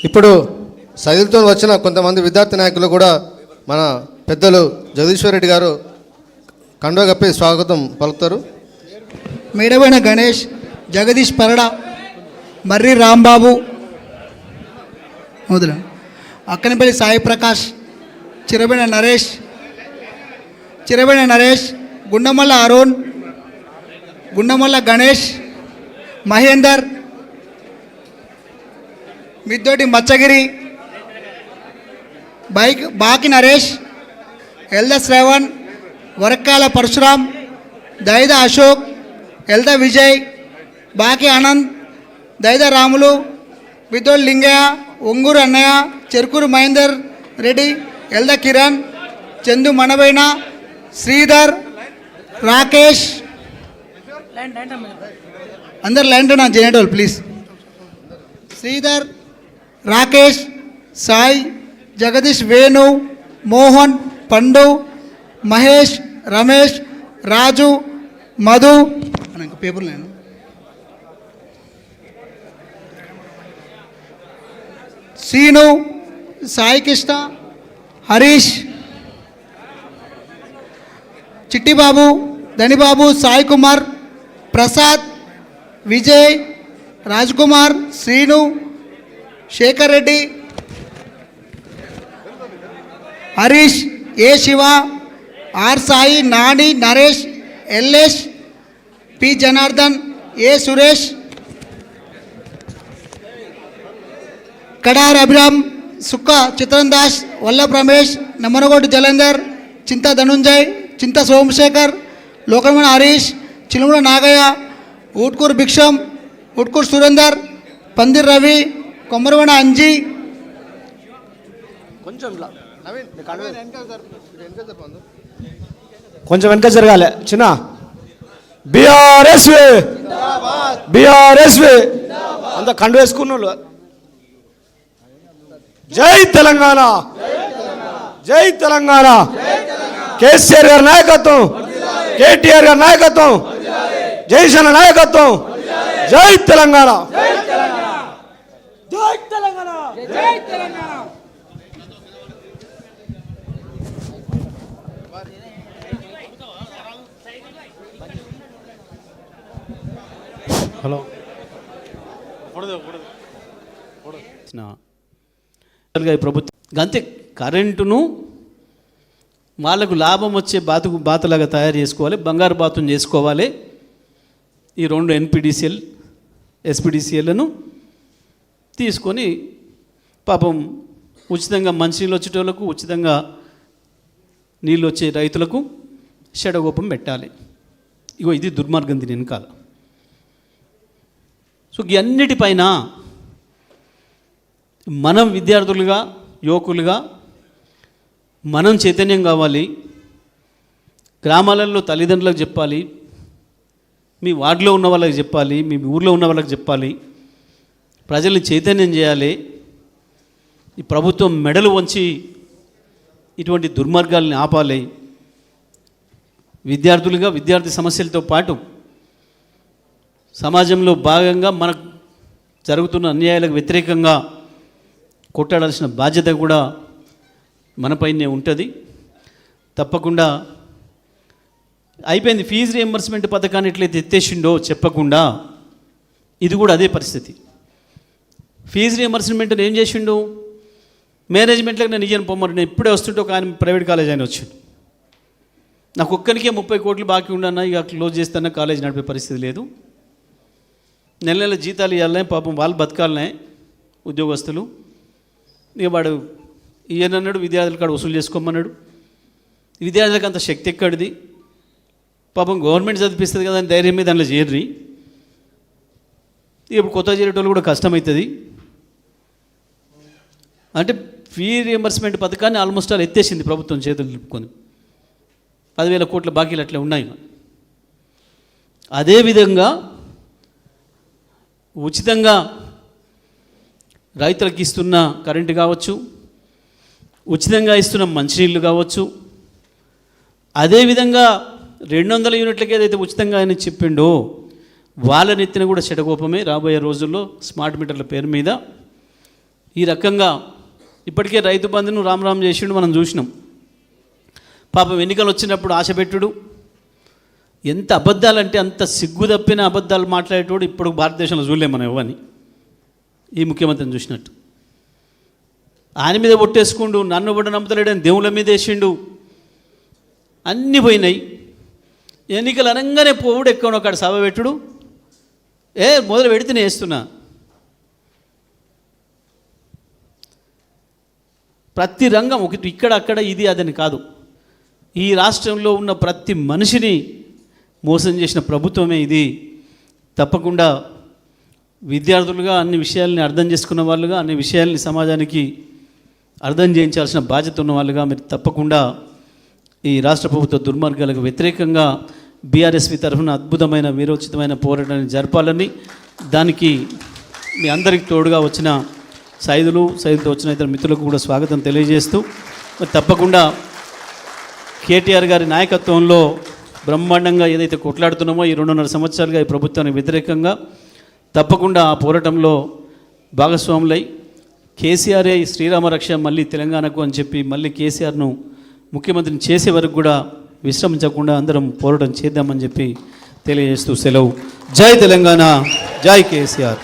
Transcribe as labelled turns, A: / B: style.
A: ఇప్పుడు సైదులతో వచ్చిన కొంతమంది విద్యార్థి నాయకులు కూడా మన పెద్దలు జగదీశ్వర్ రెడ్డి గారు కండువా కప్పి స్వాగతం పలుకుతారు.
B: మేడబైన గణేష్, జగదీష్ పరడ, మర్రి రాంబాబు, మొదల అక్కనపల్లి సాయి ప్రకాష్, చిరబైన నరేష్, గుండమల్ల అరుణ్, గుండమల్ల గణేష్, మహేందర్, మిద్దోటి మచ్చగిరి, బాకి నరేష్, ఎల్ద శ్రవణ్, వరక్కాల పరశురామ్, దైద అశోక్, ఎల్ద విజయ్, బాకి ఆనంద్, దైద రాములు, మిద్దోటి లింగయ్య, ఒంగూరు అన్నయ్య, చెరుకూరు మహేందర్ రెడ్డి, ఎల్ద కిరణ్, చందు మనబైన, శ్రీధర్, రాకేష్, అందరు లైన్ నా జనేటోళ్ళు ప్లీజ్. శ్రీధర్, రాకేష్, సాయి, జగదీష్, వేణు, మోహన్, పండు, మహేష్, రమేష్, రాజు, మధు, ఇంకా పేపర్లు నేను శ్రీను, సాయి కృష్ణ, హరీష్, చిట్టిబాబు, ధనిబాబు, సాయి కుమార్, ప్రసాద్, విజయ్, రాజ్కుమార్, శ్రీను, శేఖర్ రెడ్డి, హరీష్, ఏ శివ, ఆర్ సాయి, నాని, నరేష్, ఎల్లేష్, పి జనార్దన్, ఏ సురేష్, కడార్ అభిరామ్, సుక్క చిత్రన్ దాస్, వల్లభ్ రమేష్, నమ్మనగోటి జలంధర్, చింత ధనుంజయ్, చింత సోమశేఖర్, లోకమణ హరీష్, చిలుముల నాగయ్య, ఊట్కూరు భిక్షం, ఊట్కూరు సురేందర్, పందిర్ రవి, కొమ్మరవణ అంజీ,
C: కొంచెం వెనక జరగాలి చిన్న. బీఆర్ఎస్ అంత కండు వేసుకున్న వాళ్ళు. జై తెలంగాణ, జై తెలంగాణ. కేసీఆర్ గారి నాయకత్వం, కేటీఆర్ గారి నాయకత్వం, జైశన్న నాయకత్వం. జై తెలంగాణ, జై తెలంగాణ, జై తెలంగాణ.
D: హలో ప్రభుత్వం అంతే కరెంటును వాళ్ళకు లాభం వచ్చే బాతులాగా తయారు చేసుకోవాలి, బంగారు బాతుని చేసుకోవాలి. ఈ రెండు ఎన్పిడిసిఎల్ ఎస్పిడిసిఎల్లను తీసుకొని పాపం ఉచితంగా మంచినీళ్ళు వచ్చేటోళ్ళకు, ఉచితంగా నీళ్ళు వచ్చే రైతులకు షెడగోపం పెట్టాలి. ఇగో ఇది దుర్మార్గం దీని వెనకాల. సో ఇవన్నిటిపైన మనం విద్యార్థులుగా, యువకులుగా మనం చైతన్యం కావాలి. గ్రామాలలో తల్లిదండ్రులకు చెప్పాలి, మీ వార్డులో ఉన్న వాళ్ళకి చెప్పాలి, మీ ఊర్లో ఉన్న వాళ్ళకి చెప్పాలి, ప్రజల్ని చైతన్యం చేయాలి. ఈ ప్రభుత్వం మెడలు వంచి ఇటువంటి దుర్మార్గాల్ని ఆపాలి. విద్యార్థులుగా విద్యార్థి సమస్యలతో పాటు సమాజంలో భాగంగా మనకు జరుగుతున్న అన్యాయాలకు వ్యతిరేకంగా కొట్టాడాల్సిన బాధ్యత కూడా మనపైనే ఉంటుంది. తప్పకుండా అయిపోయింది. ఫీజు రియంబర్స్మెంట్ పథకాన్ని ఎట్లయితే ఎత్తేసిండో చెప్పకుండా ఇది కూడా అదే పరిస్థితి. ఫీజు రియంబర్స్మెంట్ ఏం చేసిండు, మేనేజ్మెంట్లోకి నేను ఇయ్యను పొమ్మరు. నేను ఇప్పుడే వస్తుంటే ఒక ఆయన ప్రైవేట్ కాలేజ్ ఆయన వచ్చిండు, నాకు ఒక్కరికే 30 కోట్లు బాకీ ఉండన్నా, ఇక క్లోజ్ చేస్తానా కాలేజ్ నడిపే పరిస్థితి లేదు. నెల నెల జీతాలు ఇవ్వాలనే, పాపం వాళ్ళు బతకాలనే ఉద్యోగస్తులు. ఇక వాడు ఈయనన్నాడు విద్యార్థుల కాడ వసూలు చేసుకోమన్నాడు. విద్యార్థులకు అంత శక్తి ఎక్కడిది, పాపం గవర్నమెంట్ చదివిస్తుంది కదా అని ధైర్యం మీద దాంట్లో చేరి ఇప్పుడు కొత్త చేరేటోళ్ళు కూడా కష్టమవుతుంది. అంటే ఫీ రియంబర్స్మెంట్ పథకాన్ని ఆల్మోస్ట్ ఆల్ ఎత్తేసింది ప్రభుత్వం, చేతులు నిలుపుకొని 10,000 కోట్ల బాకీలు అట్లా ఉన్నాయి. అదేవిధంగా ఉచితంగా రైతులకు ఇస్తున్న కరెంటు కావచ్చు, ఉచితంగా ఇస్తున్న మంచినీళ్ళు కావచ్చు, అదేవిధంగా 200 యూనిట్లకి ఏదైతే ఉచితంగా ఆయన చెప్పిండో వాళ్ళ నెత్తిన కూడా చెడగోపమే రాబోయే రోజుల్లో స్మార్ట్ మీటర్ల పేరు మీద. ఈ రకంగా ఇప్పటికే రైతు బంధును రామ్ చేసిండు, మనం చూసినాం. పాపం ఎన్నికలు వచ్చినప్పుడు ఆశ పెట్టుడు, ఎంత అబద్ధాలంటే అంత సిగ్గు తప్పిన అబద్ధాలు మాట్లాడేటోడు ఇప్పుడు భారతదేశంలో చూడలేం మనం ఇవ్వని. ఈ ముఖ్యమంత్రిని చూసినట్టు ఆయన మీద ఒట్టేసుకుండు, నన్ను కూడా నమ్ముతలేడని దేవుళ్ళ మీద వేసిండు, అన్నీ పోయినాయి. ఎన్నికలు అనగానే పోవుడు ఎక్కడో అక్కడ సభ పెట్టుడు, మొదలు పెడితేనే వేస్తున్నా. ప్రతి రంగం ఒకటి ఇక్కడ అక్కడ ఇది అదని కాదు, ఈ రాష్ట్రంలో ఉన్న ప్రతి మనిషిని మోసం చేసిన ప్రభుత్వమే ఇది. తప్పకుండా విద్యార్థులుగా అన్ని విషయాల్ని అర్థం చేసుకున్న వాళ్ళుగా, అన్ని విషయాల్ని సమాజానికి అర్థం చేయించాల్సిన బాధ్యత ఉన్న వాళ్ళుగా మీరు తప్పకుండా ఈ రాష్ట్ర ప్రభుత్వ దుర్మార్గాలకు వ్యతిరేకంగా బీఆర్ఎస్వి తరఫున అద్భుతమైన వీరోచితమైన పోరాటాన్ని జరపాలని, దానికి మీ అందరికి తోడుగా వచ్చిన సైదులతో వచ్చిన ఇతర మిత్రులకు కూడా స్వాగతం తెలియజేస్తూ, మరి తప్పకుండా కేటీఆర్ గారి నాయకత్వంలో బ్రహ్మాండంగా ఏదైతే కొట్లాడుతున్నామో ఈ 2.5 సంవత్సరాలుగా ఈ ప్రభుత్వానికి వ్యతిరేకంగా తప్పకుండా ఆ పోరాటంలో భాగస్వాములై కేసీఆరే శ్రీరామ రక్ష మళ్ళీ తెలంగాణకు అని చెప్పి మళ్ళీ కేసీఆర్ను ముఖ్యమంత్రిని చేసే వరకు కూడా విశ్రమించకుండా అందరం పోరాటం చేద్దామని చెప్పి తెలియజేస్తూ సెలవు. జై తెలంగాణ, జై కేసీఆర్.